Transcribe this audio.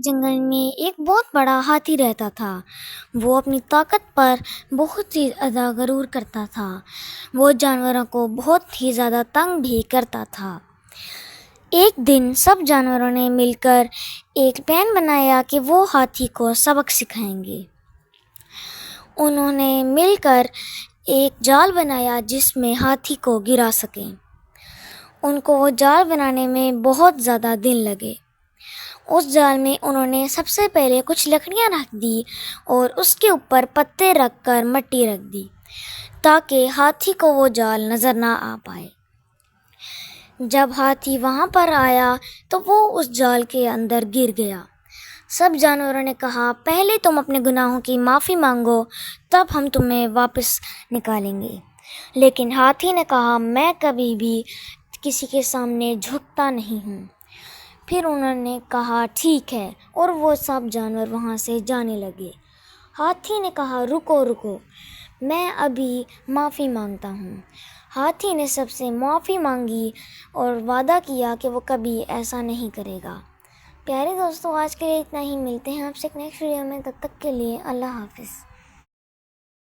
جنگل میں ایک بہت بڑا ہاتھی رہتا تھا۔ وہ اپنی طاقت پر بہت ہی زیادہ غرور کرتا تھا۔ وہ جانوروں کو بہت ہی زیادہ تنگ بھی کرتا تھا۔ ایک دن سب جانوروں نے مل کر ایک پلان بنایا کہ وہ ہاتھی کو سبق سکھائیں گے۔ انہوں نے مل کر ایک جال بنایا جس میں ہاتھی کو گرا سکیں۔ ان کو وہ جال بنانے میں بہت زیادہ دن لگے۔ اس جال میں انہوں نے سب سے پہلے کچھ لکڑیاں رکھ دی اور اس کے اوپر پتے رکھ کر مٹی رکھ دی تاکہ ہاتھی کو وہ جال نظر نہ آ پائے۔ جب ہاتھی وہاں پر آیا تو وہ اس جال کے اندر گر گیا۔ سب جانوروں نے کہا، پہلے تم اپنے گناہوں کی معافی مانگو، تب ہم تمہیں واپس نکالیں گے۔ لیکن ہاتھی نے کہا، میں کبھی بھی کسی کے سامنے جھکتا نہیں ہوں۔ پھر انہوں نے کہا ٹھیک ہے، اور وہ سب جانور وہاں سے جانے لگے۔ ہاتھی نے کہا رکو، میں ابھی معافی مانگتا ہوں۔ ہاتھی نے سب سے معافی مانگی اور وعدہ کیا کہ وہ کبھی ایسا نہیں کرے گا۔ پیارے دوستو، آج کے لیے اتنا ہی، ملتے ہیں آپ سے ایک نیکسٹ ویڈیو میں، تب تک کے لیے اللہ حافظ۔